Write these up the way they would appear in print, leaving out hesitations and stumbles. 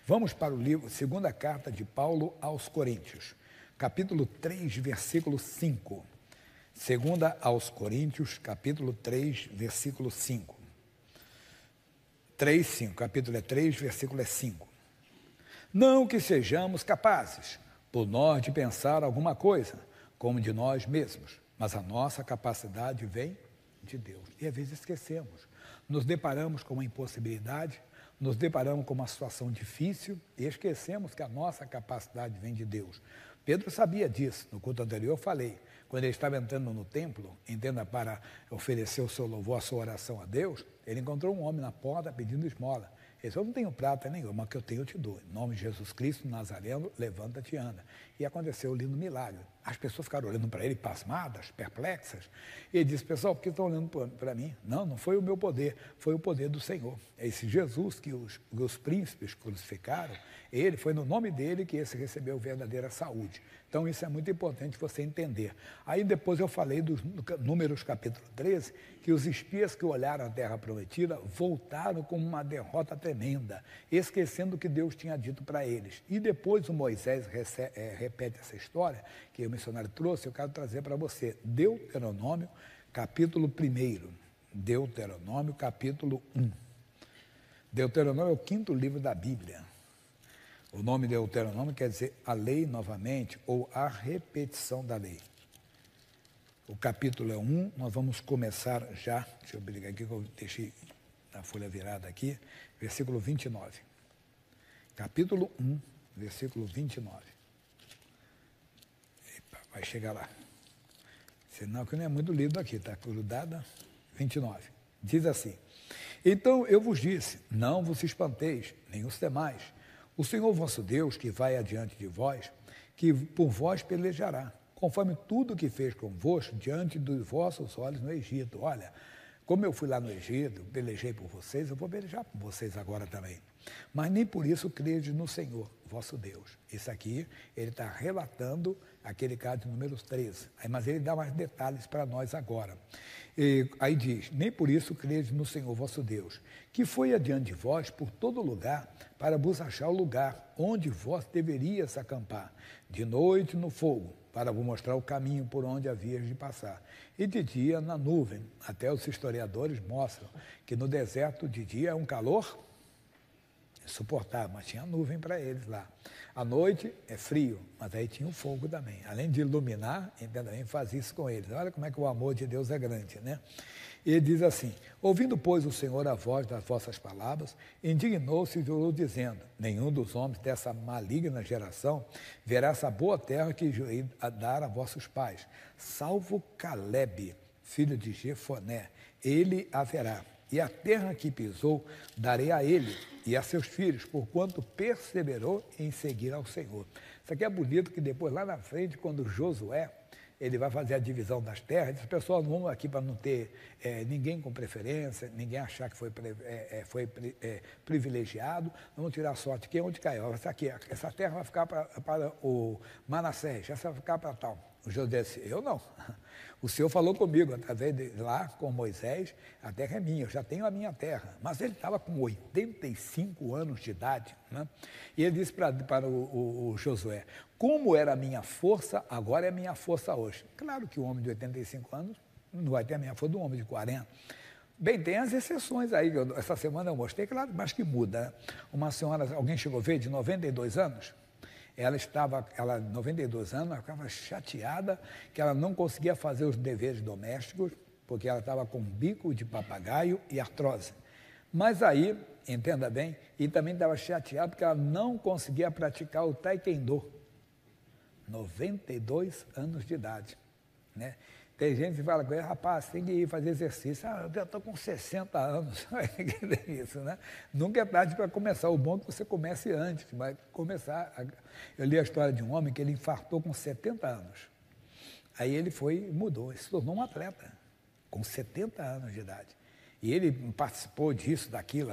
Vamos para o livro, segunda carta de Paulo aos Coríntios, capítulo 3, versículo 5. Segunda aos Coríntios, capítulo 3, versículo 5. 3, 5, capítulo é 3, versículo é 5. Não que sejamos capazes, por nós, de pensar alguma coisa, como de nós mesmos, mas a nossa capacidade vem de Deus. E às vezes esquecemos. Nos deparamos com uma impossibilidade, nos deparamos com uma situação difícil e esquecemos que a nossa capacidade vem de Deus. Pedro sabia disso. No culto anterior eu falei. Quando ele estava entrando no templo, entenda, para oferecer o seu louvor, a sua oração a Deus, ele encontrou um homem na porta pedindo esmola. Ele disse: eu não tenho prata nenhuma, mas que eu tenho eu te dou. Em nome de Jesus Cristo, Nazareno, levanta-te e anda. E aconteceu o lindo milagre. As pessoas ficaram olhando para ele, pasmadas, perplexas. E ele disse: pessoal, por que estão olhando para mim? Não, não foi o meu poder, foi o poder do Senhor. Esse Jesus que os príncipes crucificaram, ele foi no nome dele que esse recebeu verdadeira saúde. Então isso é muito importante você entender. Aí depois eu falei dos Números capítulo 13, que os espias que olharam a terra prometida voltaram com uma derrota tremenda, esquecendo o que Deus tinha dito para eles. E depois o Moisés repete essa história, que o missionário trouxe, eu quero trazer para você. Deuteronômio capítulo 1. Deuteronômio capítulo 1. Deuteronômio é o 5º livro da Bíblia. O nome Deuteronômio quer dizer a lei novamente, ou a repetição da lei. O capítulo é 1, nós vamos começar já, deixa eu brigar aqui, que eu deixei a folha virada aqui, versículo 29. Capítulo 1, versículo 29. Epa, vai chegar lá. Senão que não é muito lido aqui, está grudada. 29. Diz assim: então eu vos disse, não vos espanteis, nem os temais. O Senhor vosso Deus, que vai adiante de vós, que por vós pelejará, conforme tudo que fez convosco diante dos vossos olhos no Egito. Olha, como eu fui lá no Egito, pelejei por vocês, eu vou pelejar por vocês agora também. Mas nem por isso crede no Senhor, vosso Deus. Isso aqui, ele está relatando aquele caso de Números 13, mas ele dá mais detalhes para nós agora. E aí diz: nem por isso crede no Senhor, vosso Deus, que foi adiante de vós por todo lugar, para vos achar o lugar onde vós deverias acampar, de noite no fogo, para vos mostrar o caminho por onde havias de passar, e de dia na nuvem. Até os historiadores mostram que no deserto de dia é um calor suportável, mas tinha nuvem para eles lá. À noite é frio, mas aí tinha o fogo também. Além de iluminar, também fazia isso com eles. Olha como é que o amor de Deus é grande, né? E ele diz assim: ouvindo, pois, o Senhor a voz das vossas palavras, indignou-se e jurou, dizendo: nenhum dos homens dessa maligna geração verá essa boa terra que jurei a dar a vossos pais, salvo Calebe, filho de Jefoné, ele haverá. E a terra que pisou darei a ele e a seus filhos, porquanto perseverou em seguir ao Senhor. Isso aqui é bonito, que depois, lá na frente, quando Josué, ele vai fazer a divisão das terras, diz: pessoal, não vamos aqui para não ter ninguém com preferência, ninguém achar que foi privilegiado, vamos tirar a sorte. Quem onde caiu? Essa terra vai ficar para o Manassés, essa vai ficar para tal. O Josué disse: eu não. O Senhor falou comigo, através de lá com Moisés, a terra é minha, eu já tenho a minha terra. Mas ele estava com 85 anos de idade, né? E ele disse para o Josué: como era a minha força, agora é a minha força hoje. Claro que o homem de 85 anos não vai ter a minha força do homem de 40. Bem, tem as exceções aí, essa semana eu mostrei, claro, mas que muda, né? Uma senhora, alguém chegou a ver, de 92 anos, ela, 92 anos, ela ficava chateada que ela não conseguia fazer os deveres domésticos, porque ela estava com bico de papagaio e artrose. Mas aí, entenda bem, e também estava chateada porque ela não conseguia praticar o taekwondo. 92 anos de idade, né? Tem gente que fala com ele: rapaz, tem que ir fazer exercício. Eu já estou com 60 anos. Isso, né? Nunca é tarde para começar. O bom é que você comece antes, vai começar. Eu li a história de um homem que ele infartou com 70 anos. Aí ele mudou, ele se tornou um atleta, com 70 anos de idade. E ele participou disso, daquilo,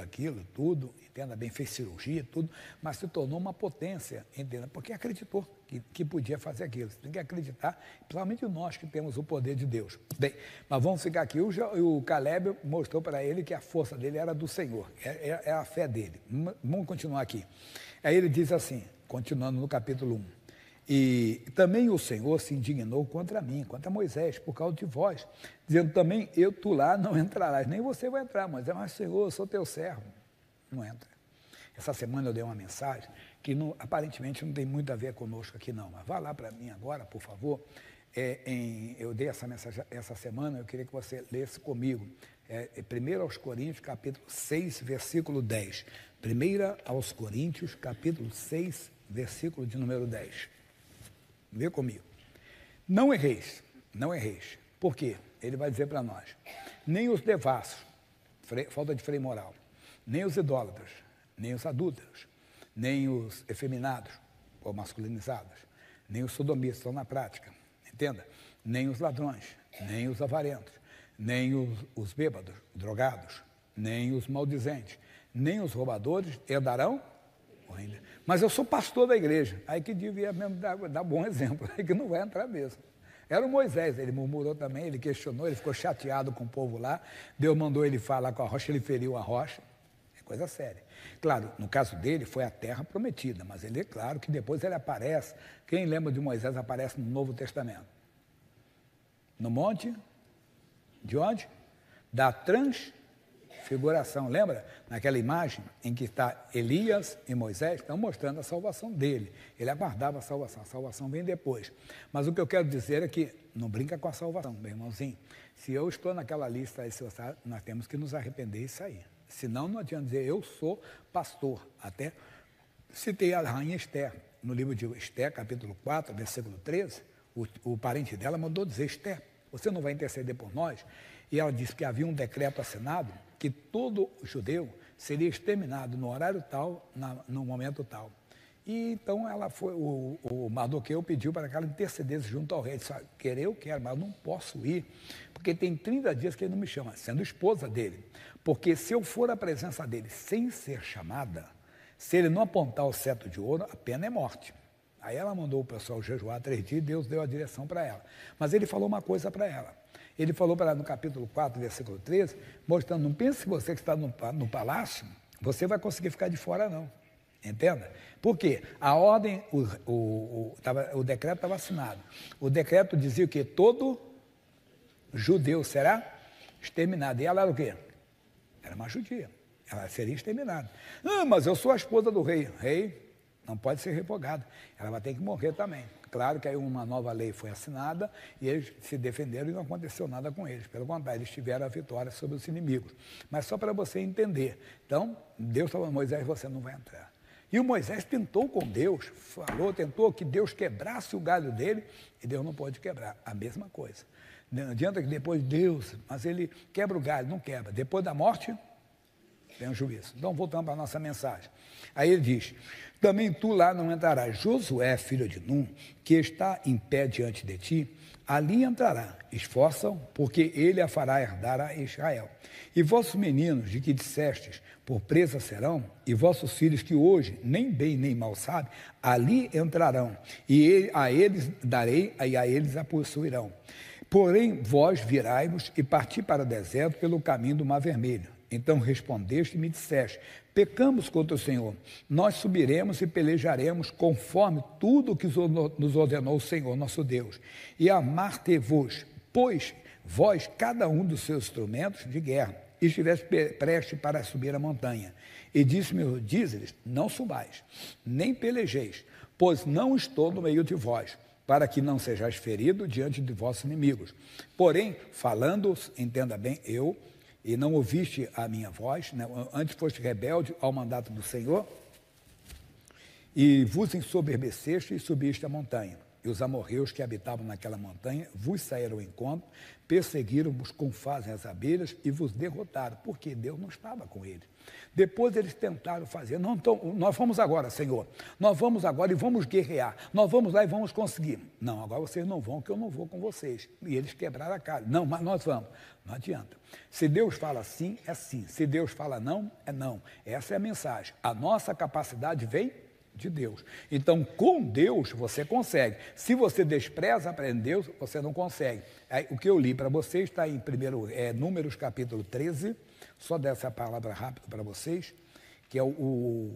tudo, entenda bem, fez cirurgia, tudo, mas se tornou uma potência, entenda, porque acreditou que podia fazer aquilo. Você tem que acreditar, principalmente nós que temos o poder de Deus. Bem, mas vamos ficar aqui. O Calebe mostrou para ele que a força dele era do Senhor, é a fé dele. Vamos continuar aqui. Aí ele diz assim, continuando no capítulo 1, e também o Senhor se indignou contra mim, contra Moisés, por causa de vós, dizendo também, tu lá não entrarás, nem você vai entrar, Moisés, mas Senhor, eu sou teu servo, não entra. Essa semana eu dei uma mensagem que aparentemente não tem muito a ver conosco aqui não, mas vá lá para mim agora, por favor. Eu dei essa mensagem essa semana, eu queria que você lesse comigo. 1 aos Coríntios, capítulo 6, versículo 10. 1 aos Coríntios, capítulo 6, versículo de número 10. Vê comigo. Não erreis, não erreis. Por quê? Ele vai dizer para nós, nem os devassos, falta de freio moral, nem os idólatras, nem os adúlteros, nem os efeminados ou masculinizados, nem os sodomistas, estão na prática, entenda? Nem os ladrões, nem os avarentos, nem os bêbados, drogados, nem os maldizentes, nem os roubadores herdarão. Mas eu sou pastor da igreja, aí que devia mesmo dar bom exemplo, aí que não vai entrar mesmo. Era o Moisés, ele murmurou também, ele questionou, ele ficou chateado com o povo lá, Deus mandou ele falar com a rocha, ele feriu a rocha, é coisa séria. Claro, no caso dele foi a terra prometida, mas ele é claro que depois ele aparece, quem lembra de Moisés aparece no Novo Testamento? No monte, de onde? Da transfiguração, lembra? Naquela imagem em que está Elias e Moisés, estão mostrando a salvação dele. Ele aguardava a salvação vem depois. Mas o que eu quero dizer é que não brinca com a salvação, meu irmãozinho. Se eu estou naquela lista, nós temos que nos arrepender e sair. Senão não adianta dizer, eu sou pastor. Até citei a rainha Esther, no livro de Esther, capítulo 4, versículo 13, o parente dela mandou dizer, Esther, você não vai interceder por nós? E ela disse que havia um decreto assinado que todo judeu seria exterminado no horário tal, no momento tal. E então ela foi, o Mardoqueu pediu para que ela intercedesse junto ao rei. Ele disse, querer eu quero, mas eu não posso ir, porque tem 30 dias que ele não me chama, sendo esposa dele. Porque se eu for à presença dele sem ser chamada, se ele não apontar o cetro de ouro, a pena é morte. Aí ela mandou o pessoal jejuar 3 dias e Deus deu a direção para ela. Mas ele falou uma coisa para ela. Ele falou para ela no capítulo 4, versículo 13, mostrando, não pense que você que está no palácio, você vai conseguir ficar de fora não. Entenda? Por quê? A ordem, o decreto estava assinado. O decreto dizia que todo judeu será exterminado. E ela era o quê? Era uma judia. Ela seria exterminada. Mas eu sou a esposa do rei. Rei não pode ser revogado. Ela vai ter que morrer também. Claro que aí uma nova lei foi assinada e eles se defenderam e não aconteceu nada com eles. Pelo contrário, eles tiveram a vitória sobre os inimigos. Mas só para você entender. Então, Deus falou, Moisés, você não vai entrar. E o Moisés tentou com Deus, tentou que Deus quebrasse o galho dele e Deus não pode quebrar. A mesma coisa. Não adianta que depois Deus, mas ele quebra o galho, não quebra. Depois da morte, vem o juízo. Então, voltando para a nossa mensagem. Aí ele diz, também tu lá não entrarás. Josué, filho de Num, que está em pé diante de ti, ali entrará. Esforçam, porque ele a fará herdar a Israel. E vossos meninos, de que dissestes, por presa serão, e vossos filhos, que hoje nem bem nem mal sabem, ali entrarão. E a eles darei, e a eles a possuirão. Porém, vós virai-vos e parti para o deserto pelo caminho do Mar Vermelho. Então respondeste e me disseste, pecamos contra o Senhor, nós subiremos e pelejaremos conforme tudo que nos ordenou o Senhor, nosso Deus. E amar-te-vos, pois vós, cada um dos seus instrumentos de guerra, estivesse preste para subir a montanha. E disse-me, diz-lhes, não subais, nem pelejeis, pois não estou no meio de vós, para que não sejais ferido diante de vossos inimigos. Porém, falando, entenda bem, eu, e não ouviste a minha voz, né? Antes foste rebelde ao mandato do Senhor, e vos ensoberbeceste e subiste a montanha. E os amorreus que habitavam naquela montanha vos saíram ao encontro, perseguiram-vos como fazem as abelhas e vos derrotaram, porque Deus não estava com eles. Depois eles tentaram fazer, não, então, nós vamos agora, Senhor, nós vamos agora e vamos guerrear, nós vamos lá e vamos conseguir. Não, agora vocês não vão, que eu não vou com vocês. E eles quebraram a cara. Não, mas nós vamos. Não adianta. Se Deus fala sim, é sim. Se Deus fala não, é não. Essa é a mensagem. A nossa capacidade vem de Deus. Então, com Deus, você consegue. Se você despreza aprender Deus, você não consegue. O que eu li para vocês está em Números capítulo 13, só dessa palavra rápido para vocês, que é o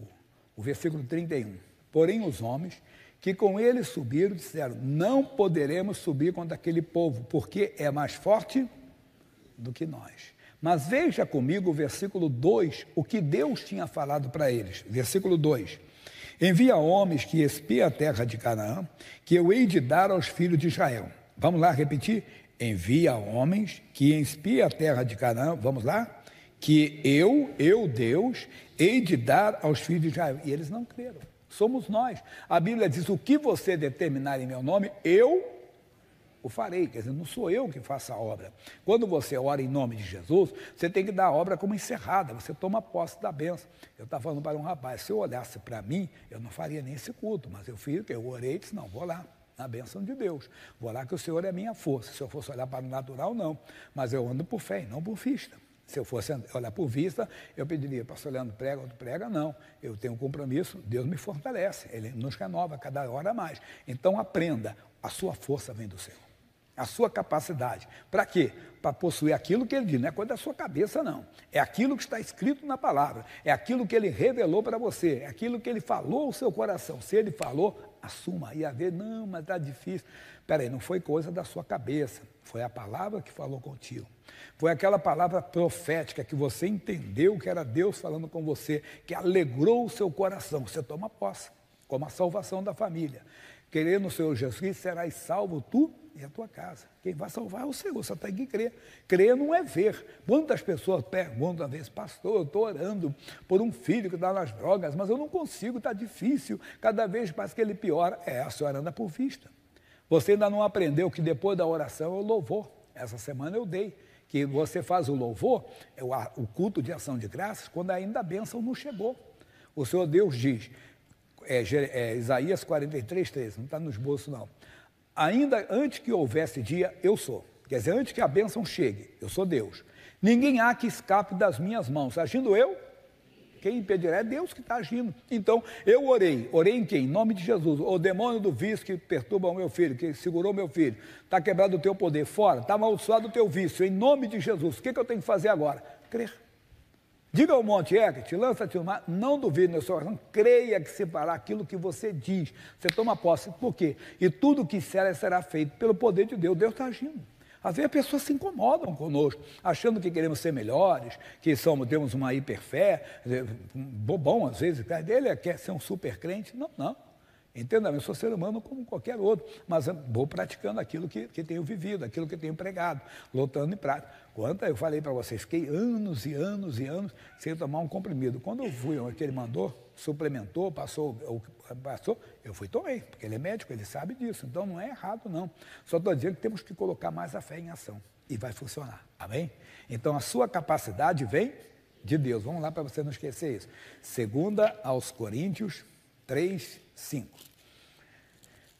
o versículo 31. Porém os homens que com ele subiram disseram, não poderemos subir contra aquele povo, porque é mais forte do que nós. Mas veja comigo o versículo 2, o que Deus tinha falado para eles. Versículo 2. Envia homens que espiem a terra de Canaã, que eu hei de dar aos filhos de Israel. Vamos lá repetir? Envia homens que espiem a terra de Canaã, vamos lá? Que eu, Deus, hei de dar aos filhos de Israel. E eles não creram. Somos nós. A Bíblia diz, o que você determinar em meu nome, eu o farei. Quer dizer, não sou eu que faço a obra. Quando você ora em nome de Jesus, você tem que dar a obra como encerrada, você toma posse da bênção. Eu estava falando para um rapaz, se eu olhasse para mim, eu não faria nem esse culto, mas eu fiz, eu orei e disse, não, vou lá, na bênção de Deus. Vou lá que o Senhor é a minha força. Se eu fosse olhar para o natural, não. Mas eu ando por fé e não por vista. Se eu fosse olhar por vista, eu pediria, pastor Leandro, prega, outro prega, não. Eu tenho um compromisso, Deus me fortalece, Ele nos renova cada hora mais. Então aprenda, a sua força vem do Senhor. A sua capacidade. Para quê? Para possuir aquilo que Ele diz, não é coisa da sua cabeça, não. É aquilo que está escrito na palavra, é aquilo que Ele revelou para você, é aquilo que Ele falou ao seu coração. Se Ele falou, assuma. E a ver, não, mas está difícil. Espera aí, não foi coisa da sua cabeça, foi a palavra que falou contigo. Foi aquela palavra profética que você entendeu que era Deus falando com você, que alegrou o seu coração. Você toma posse, como a salvação da família. Querendo o Senhor Jesus, serás salvo tu e a tua casa. Quem vai salvar é o Senhor, você tem que crer. Crer não é ver. Quantas pessoas perguntam, às vezes, pastor, eu estou orando por um filho que está nas drogas, mas eu não consigo, está difícil, cada vez parece que ele piora. A senhora anda por vista. Você ainda não aprendeu que depois da oração é o louvor. Essa semana eu dei, que você faz o louvor, o culto de ação de graças, quando ainda a bênção não chegou. O Senhor Deus diz, Isaías 43:13, não está no esboço não. Ainda antes que houvesse dia, eu sou. Quer dizer, antes que a bênção chegue, eu sou Deus. Ninguém há que escape das minhas mãos. Agindo eu, quem impedirá? É Deus que está agindo. Então, eu orei em quem? Em nome de Jesus. O demônio do vício que perturba o meu filho, que segurou meu filho, está quebrado o teu poder, fora, está amaldiçoado o teu vício, em nome de Jesus. O que eu tenho que fazer agora? Crer. Diga ao monte, te lança-te no mar, não duvide na sua oração, creia que se fará aquilo que você diz. Você toma posse. Por quê? E tudo o que será feito pelo poder de Deus. Deus está agindo. Às vezes as pessoas se incomodam conosco, achando que queremos ser melhores, que temos uma hiperfé, bobão às vezes, ele quer ser um super crente. Não. Entenda, eu sou ser humano como qualquer outro, mas vou praticando aquilo que tenho vivido, aquilo que tenho pregado, lutando em prática. Quanto eu falei para vocês, fiquei anos e anos e anos sem tomar um comprimido. Quando eu fui, que ele mandou, suplementou, passou, eu fui e tomei, porque ele é médico, ele sabe disso, então não é errado não. Só estou dizendo que temos que colocar mais a fé em ação e vai funcionar, amém? Então a sua capacidade vem de Deus. Vamos lá para você não esquecer isso. 2 aos Coríntios 3:5.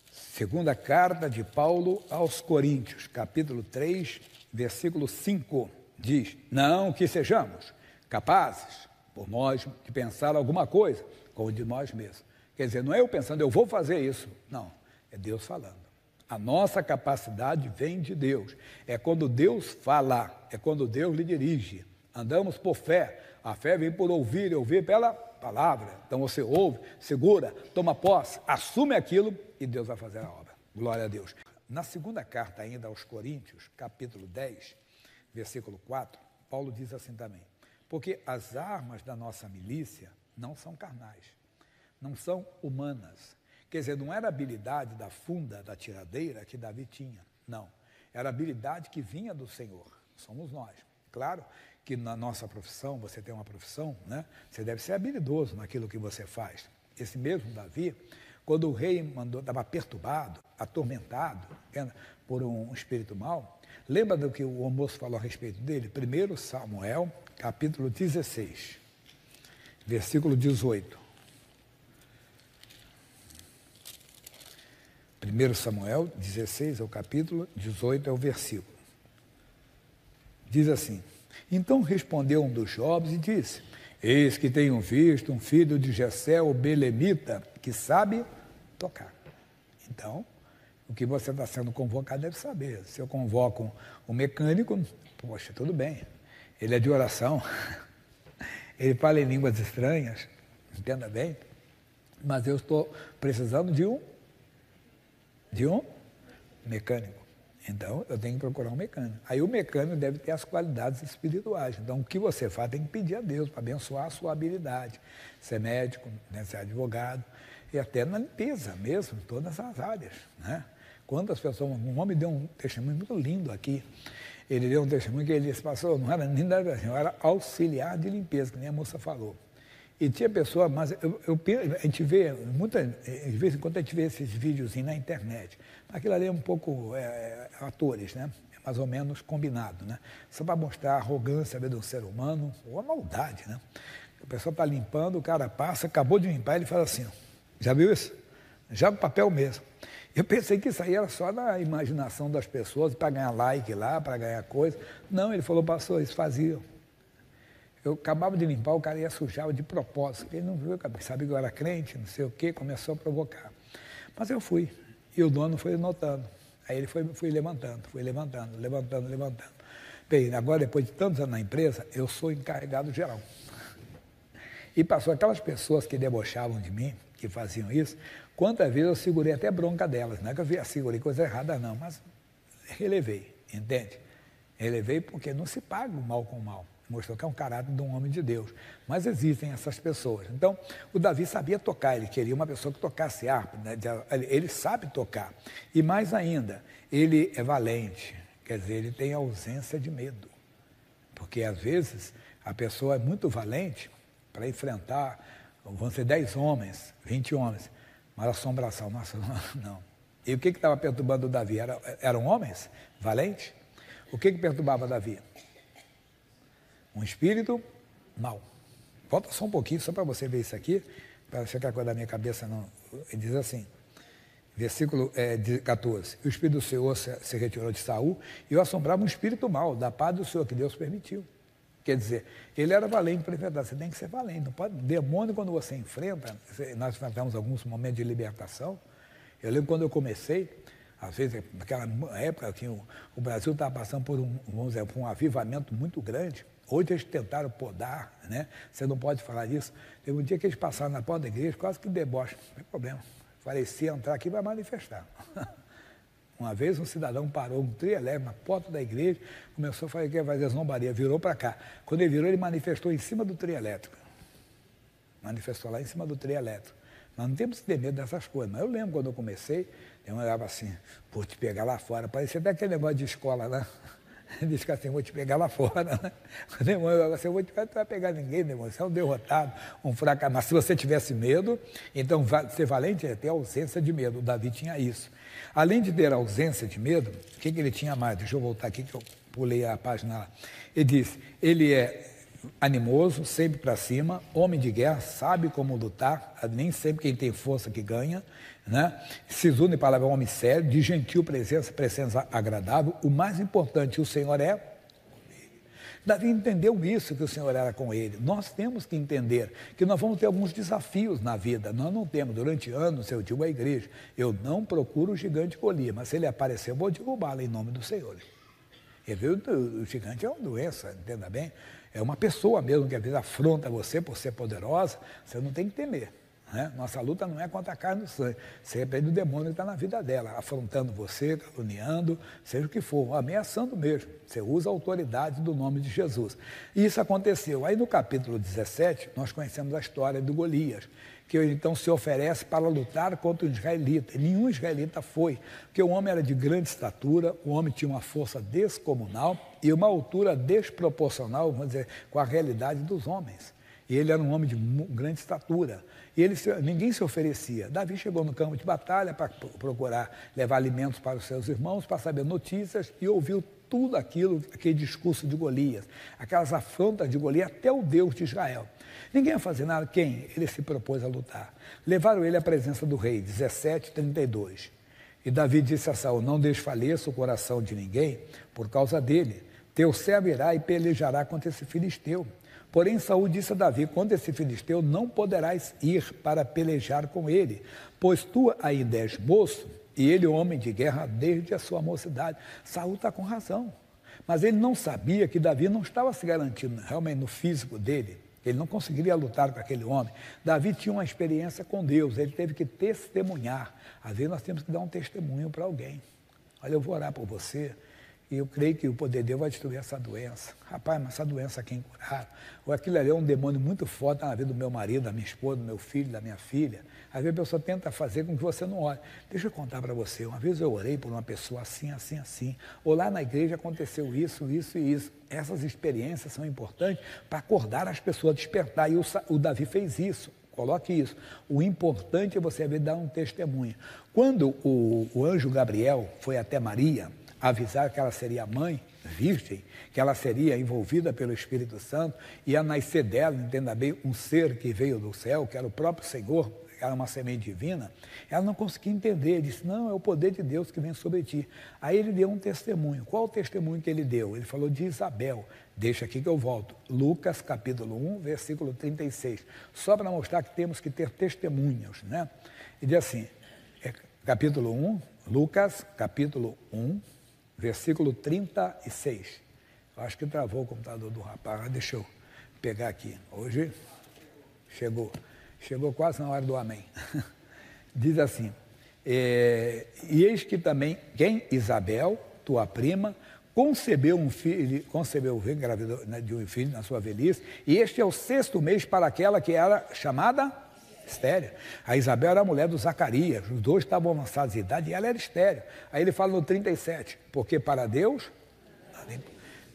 Segunda carta de Paulo aos Coríntios, capítulo 3, versículo 5, diz, não que sejamos capazes, por nós, de pensar alguma coisa, como de nós mesmos. Quer dizer, não é eu pensando, eu vou fazer isso. Não, é Deus falando. A nossa capacidade vem de Deus. É quando Deus fala, é quando Deus lhe dirige. Andamos por fé. A fé vem por ouvir, e ouvir pela palavra. Então você ouve, segura, toma posse, assume aquilo e Deus vai fazer a obra. Glória a Deus. Na segunda carta ainda aos Coríntios, capítulo 10, versículo 4, Paulo diz assim também, porque as armas da nossa milícia não são carnais, não são humanas. Quer dizer, não era a habilidade da funda, da tiradeira que Davi tinha, não. Era a habilidade que vinha do Senhor, somos nós. Claro que na nossa profissão, você tem uma profissão, né? Você deve ser habilidoso naquilo que você faz. Esse mesmo Davi, quando o rei estava perturbado, atormentado por um espírito mau, lembra do que o moço falou a respeito dele? 1 Samuel, capítulo 16, versículo 18. 1 Samuel 16 é o capítulo, 18 é o versículo. Diz assim, então respondeu um dos jovens e disse, eis que tenho visto um filho de Jessé, o belemita, que sabe tocar. Então, o que você está sendo convocado deve saber. Se eu convoco um mecânico, poxa, tudo bem. Ele é de oração, ele fala em línguas estranhas, entenda bem. mas eu estou precisando de um mecânico. Então, eu tenho que procurar um mecânico. Aí o mecânico deve ter as qualidades espirituais. Então, o que você faz tem que pedir a Deus para abençoar a sua habilidade. Ser médico, né, ser advogado, e até na limpeza mesmo, em todas as áreas. Né? Quantas pessoas... Um homem deu um testemunho muito lindo aqui. Ele deu um testemunho que ele disse, pastor, não era nem da eu era auxiliar de limpeza, que nem a moça falou. E tinha pessoa, mas a gente vê, de vez em quando a gente vê esses videozinhos na internet. Aquilo ali é um pouco atores, né? É mais ou menos combinado, né? Só para mostrar a arrogância do ser humano, ou a maldade, né? A pessoa está limpando, o cara passa, acabou de limpar, ele fala assim, ó, já viu isso? Já o papel mesmo. Eu pensei que isso aí era só na imaginação das pessoas, para ganhar like lá, para ganhar coisa. Não, ele falou, pastor, isso fazia. Eu acabava de limpar, o cara ia sujar de propósito. Ele não viu, sabia que eu era crente, não sei o quê, começou a provocar. Mas eu fui, e o dono foi notando. Aí ele foi levantando. Bem, agora, depois de tantos anos na empresa, eu sou encarregado geral. E passou aquelas pessoas que debochavam de mim, que faziam isso, quantas vezes eu segurei até bronca delas. Não é que eu segurei coisa errada, não, mas relevei, entende? Relevei porque não se paga o mal com o mal. Mostrou que é um caráter de um homem de Deus. Mas existem essas pessoas. Então, o Davi sabia tocar, ele queria uma pessoa que tocasse harpa, né? Ele sabe tocar. E mais ainda, ele é valente, quer dizer, ele tem ausência de medo. Porque, às vezes, a pessoa é muito valente para enfrentar, vão ser 10 homens, 20 homens, mas assombração, nossa, não. E o que estava perturbando o Davi? Eram homens valentes? O que perturbava Davi? Um espírito mau. Volta só um pouquinho, só para você ver isso aqui, para você que a coisa da minha cabeça não... Ele diz assim, versículo 14, o Espírito do Senhor se retirou de Saul e eu assombrava um espírito mau, da paz do Senhor, que Deus permitiu. Quer dizer, ele era valente para enfrentar, você tem que ser valente, não pode... Demônio, quando você enfrenta, nós enfrentamos alguns momentos de libertação, eu lembro quando eu comecei, às vezes, naquela época que o Brasil estava passando por vamos dizer, por um avivamento muito grande. Hoje eles tentaram podar, né? Você não pode falar disso. Teve um dia que eles passaram na porta da igreja, quase que deboche, não tem problema. Falei, se entrar aqui vai manifestar. Uma vez um cidadão parou um trio elétrico na porta da igreja, começou a fazer que ia fazer zombaria, virou para cá. Quando ele virou, ele manifestou em cima do trio elétrico. Manifestou lá em cima do trio elétrico. Nós não temos que ter medo dessas coisas. Mas eu lembro quando eu comecei, eu olhava assim, vou te pegar lá fora. Parecia até aquele negócio de escola, né? Ele disse assim, vou te pegar lá fora. Né? O demônio, você não vai pegar ninguém, demônio. Você é um derrotado, um fracassado. Mas se você tivesse medo, então ser valente é ter ausência de medo. O Davi tinha isso. Além de ter ausência de medo, o que ele tinha mais? Deixa eu voltar aqui que eu pulei a página lá. Ele disse, ele é animoso, sempre para cima, homem de guerra, sabe como lutar, nem sempre quem tem força que ganha, né? Sisudo em palavra, homem sério, de gentil presença agradável, o mais importante, o Senhor é. Davi entendeu isso, que o Senhor era com ele. Nós temos que entender que nós vamos ter alguns desafios na vida. Nós não temos, durante anos, eu digo à igreja, eu não procuro o gigante Golias, mas se ele aparecer, eu vou derrubá-lo em nome do Senhor. O gigante é uma doença, entenda bem? É uma pessoa mesmo que às vezes afronta você por ser poderosa, você não tem que temer. Né? Nossa luta não é contra a carne e o sangue. Você repreende o demônio que está na vida dela, afrontando você, caluniando, seja o que for, ameaçando mesmo. Você usa a autoridade do nome de Jesus. E isso aconteceu. Aí no capítulo 17, nós conhecemos a história do Golias, que ele então se oferece para lutar contra o israelita. E nenhum israelita foi, porque o homem era de grande estatura, o homem tinha uma força descomunal e uma altura desproporcional, vamos dizer, com a realidade dos homens. E ele era um homem de grande estatura. E ninguém se oferecia. Davi chegou no campo de batalha para procurar levar alimentos para os seus irmãos, para saber notícias, e ouviu tudo aquilo, aquele discurso de Golias, aquelas afrontas de Golias até o Deus de Israel. Ninguém ia fazer nada. Quem? Ele se propôs a lutar. Levaram ele à presença do rei, 17:32. E Davi disse a Saul, não desfaleça o coração de ninguém por causa dele. Teu servo irá e pelejará contra esse filisteu. Porém, Saul disse a Davi, contra esse filisteu não poderás ir para pelejar com ele, pois tu ainda és moço e ele homem de guerra desde a sua mocidade. Saul está com razão. Mas ele não sabia que Davi não estava se garantindo realmente no físico dele. Ele não conseguiria lutar com aquele homem. Davi tinha uma experiência com Deus, ele teve que testemunhar. Às vezes nós temos que dar um testemunho para alguém. Olha, eu vou orar por você, e eu creio que o poder de Deus vai destruir essa doença. Rapaz, mas essa doença aqui é incurável. Ou aquilo ali é um demônio muito forte na vida do meu marido, da minha esposa, do meu filho, da minha filha. Às vezes a pessoa tenta fazer com que você não ore. Deixa eu contar para você. Uma vez eu orei por uma pessoa assim, assim, assim. Ou lá na igreja aconteceu isso, isso e isso. Essas experiências são importantes para acordar as pessoas, despertar. E o Davi fez isso. Coloque isso. O importante é você dar um testemunho. Quando o anjo Gabriel foi até Maria avisar que ela seria mãe, virgem, que ela seria envolvida pelo Espírito Santo, ia nascer dela, entenda bem, um ser que veio do céu, que era o próprio Senhor, era uma semente divina, ela não conseguia entender, disse, não, é o poder de Deus que vem sobre ti. Aí ele deu um testemunho. Qual o testemunho que ele deu? Ele falou de Isabel. Deixa aqui que eu volto. Lucas, capítulo 1, versículo 36. Só para mostrar que temos que ter testemunhos, né? E diz assim, capítulo 1, Lucas, capítulo 1, versículo 36. Eu acho que travou o computador do rapaz, mas deixa eu pegar aqui. Hoje chegou quase na hora do amém. Diz assim, e eis que também, quem? Isabel, tua prima, concebeu engravidou de um filho na sua velhice, e este é o 6º mês para aquela que era chamada estéril. A Isabel era a mulher do Zacarias, os dois estavam avançados de idade e ela era estéril. Aí ele fala no 37, porque para Deus,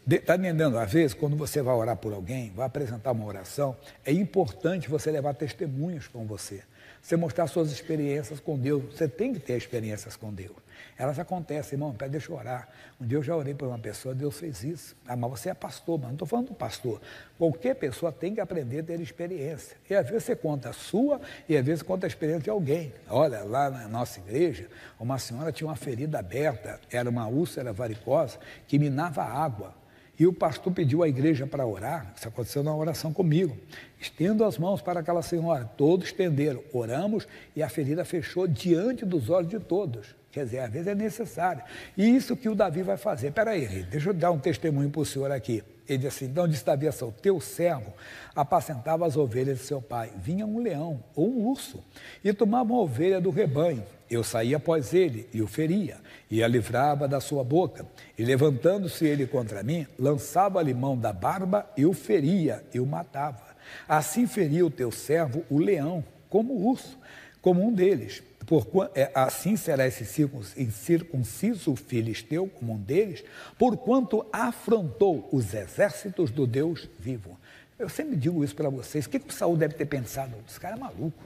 está entendendo? Às vezes, quando você vai orar por alguém, vai apresentar uma oração, é importante você levar testemunhos com você. Você mostrar suas experiências com Deus. Você tem que ter experiências com Deus. Elas acontecem, irmão, deixa eu orar. Um dia eu já orei por uma pessoa, Deus fez isso. Ah, mas você é pastor, mas não estou falando do pastor. Qualquer pessoa tem que aprender a ter experiência. E às vezes você conta a sua e às vezes conta a experiência de alguém. Olha, lá na nossa igreja, uma senhora tinha uma ferida aberta, era uma úlcera varicosa que minava água. E o pastor pediu à igreja para orar, isso aconteceu na oração comigo. Estendo as mãos para aquela senhora, todos estenderam, oramos e a ferida fechou diante dos olhos de todos. Quer dizer, às vezes é necessário. E isso que o Davi vai fazer. Espera aí, deixa eu dar um testemunho para o senhor aqui. Ele disse assim, então disse Davi assim, o teu servo apacentava as ovelhas de seu pai. Vinha um leão ou um urso e tomava uma ovelha do rebanho. Eu saía após ele e o feria, e a livrava da sua boca. E levantando-se ele contra mim, lançava-lhe mão da barba e o feria, e o matava. Assim feria o teu servo o leão, como o urso, como um deles. Assim será esse incircunciso filisteu como um deles, porquanto afrontou os exércitos do Deus vivo. Eu sempre digo isso para vocês. O que o Saul deve ter pensado? Esse cara é maluco.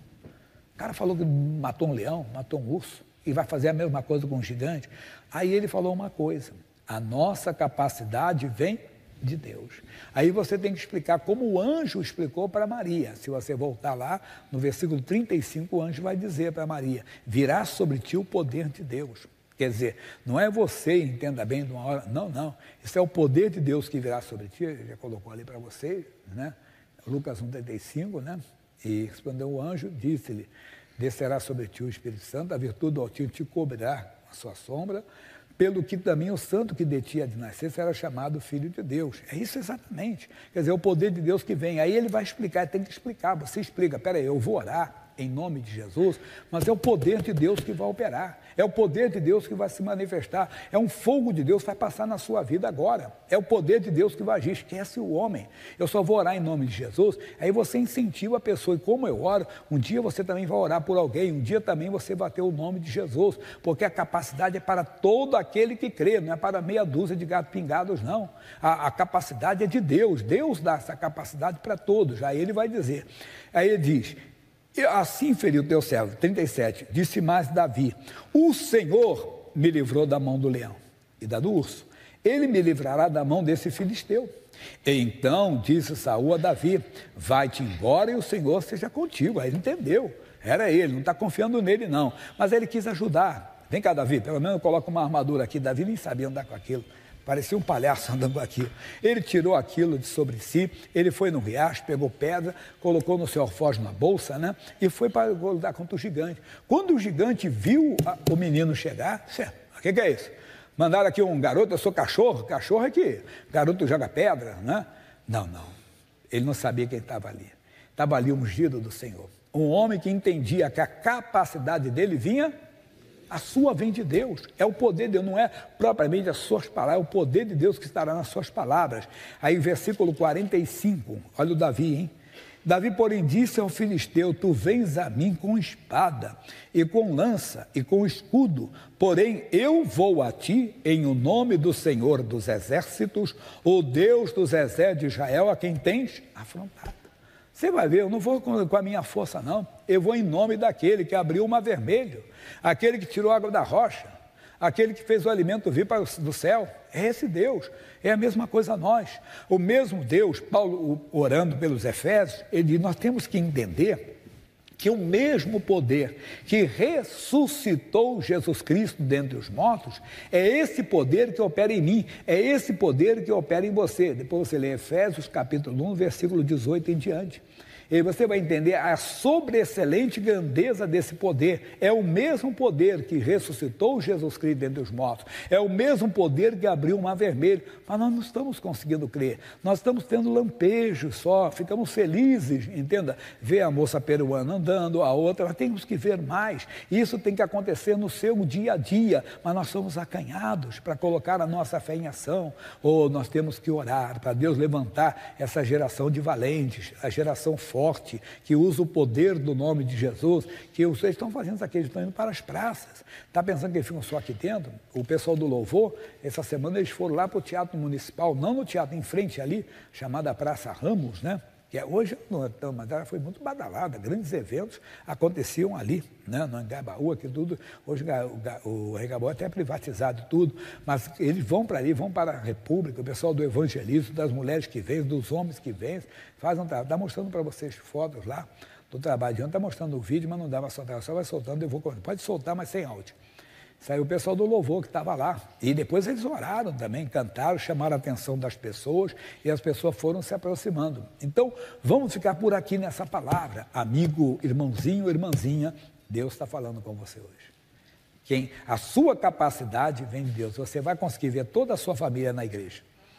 O cara falou que matou um leão, matou um urso, e vai fazer a mesma coisa com um gigante. Aí ele falou uma coisa, a nossa capacidade vem de Deus. Aí você tem que explicar como o anjo explicou para Maria. Se você voltar lá, no versículo 35, o anjo vai dizer para Maria, virá sobre ti o poder de Deus. Quer dizer, não é você, entenda bem, de uma hora, não. Isso é o poder de Deus que virá sobre ti, ele já colocou ali para você, né? Lucas 1,35, né? E respondeu o anjo, disse-lhe, descerá sobre ti o Espírito Santo, a virtude do Altíssimo te cobrirá a sua sombra, pelo que também o santo que de ti há de nascer será chamado Filho de Deus. É isso exatamente. Quer dizer, é o poder de Deus que vem. Aí ele vai explicar, tem que explicar. Você explica, peraí, eu vou orar em nome de Jesus, mas é o poder de Deus que vai operar. É o poder de Deus que vai se manifestar. É um fogo de Deus que vai passar na sua vida agora. É o poder de Deus que vai agir. Esquece o homem. Eu só vou orar em nome de Jesus. Aí você incentiva a pessoa. E como eu oro, um dia você também vai orar por alguém. Um dia também você vai ter o nome de Jesus. Porque a capacidade é para todo aquele que crê. Não é para meia dúzia de gatos pingados, não. A capacidade é de Deus. Deus dá essa capacidade para todos. Aí ele vai dizer. Aí ele diz... Assim feriu o teu servo, 37, disse mais Davi, o Senhor me livrou da mão do leão e da do urso, ele me livrará da mão desse filisteu. Então disse Saul a Davi, vai-te embora e o Senhor seja contigo. Aí ele entendeu, era ele, não está confiando nele não, mas ele quis ajudar. Vem cá Davi, pelo menos eu coloco uma armadura aqui. Davi nem sabia andar com aquilo. Parecia um palhaço andando com aquilo. Ele tirou aquilo de sobre si, ele foi no riacho, pegou pedra, colocou no seu alforje na bolsa, né? E foi para lutar contra o gigante. Quando o gigante viu o menino chegar, o que é isso? Mandaram aqui um garoto, eu sou cachorro é que garoto joga pedra, né? Não. Ele não sabia quem estava ali. Estava ali o ungido do Senhor. Um homem que entendia que a capacidade dele vinha, a sua vem de Deus. É o poder de Deus, não é propriamente as suas palavras, é o poder de Deus que estará nas suas palavras. Aí, versículo 45, olha o Davi, hein? Davi, porém, disse ao filisteu: tu vens a mim com espada, e com lança, e com escudo, porém eu vou a ti em o nome do Senhor dos exércitos, o Deus dos exércitos de Israel, a quem tens afrontado. Você vai ver, eu não vou com a minha força, não. Eu vou em nome daquele que abriu o mar vermelho, aquele que tirou a água da rocha, aquele que fez o alimento vir do céu. É esse Deus. É a mesma coisa nós. O mesmo Deus, Paulo orando pelos Efésios, ele diz, nós temos que entender que o mesmo poder que ressuscitou Jesus Cristo dentre os mortos, é esse poder que opera em mim, é esse poder que opera em você. Depois você lê Efésios capítulo 1, versículo 18 em diante. E você vai entender a sobreexcelente grandeza desse poder. É o mesmo poder que ressuscitou Jesus Cristo dentre os mortos. É o mesmo poder que abriu o mar vermelho. Mas nós não estamos conseguindo crer. Nós estamos tendo lampejos só, ficamos felizes, entenda? Ver a moça peruana andando, a outra, nós temos que ver mais. Isso tem que acontecer no seu dia a dia. Mas nós somos acanhados para colocar a nossa fé em ação. Ou nós temos que orar para Deus levantar essa geração de valentes, a geração forte, que usa o poder do nome de Jesus, que vocês estão fazendo isso aqui, eles estão indo para as praças. Está pensando que eles ficam só aqui dentro? O pessoal do Louvor, essa semana eles foram lá para o Teatro Municipal, não no teatro, em frente ali, chamada Praça Ramos, né? Que hoje não é tão, mas ela foi muito badalada, grandes eventos aconteciam ali, né? No Anhangabaú, aqui tudo, hoje o Anhangabaú até é privatizado tudo, mas eles vão para ali, vão para a República, o pessoal do evangelismo, das mulheres que vêm, dos homens que vêm, fazem um trabalho, está mostrando para vocês fotos lá do trabalho de ontem, está mostrando o vídeo, mas não dá para soltar, só vai soltando, eu vou, pode soltar, mas sem áudio. Saiu o pessoal do louvor que estava lá. E depois eles oraram também, cantaram, chamaram a atenção das pessoas e as pessoas foram se aproximando. Então, vamos ficar por aqui nessa palavra. Amigo, irmãozinho, irmãzinha, Deus está falando com você hoje. A sua capacidade vem de Deus. Você vai conseguir ver toda a sua família na igreja.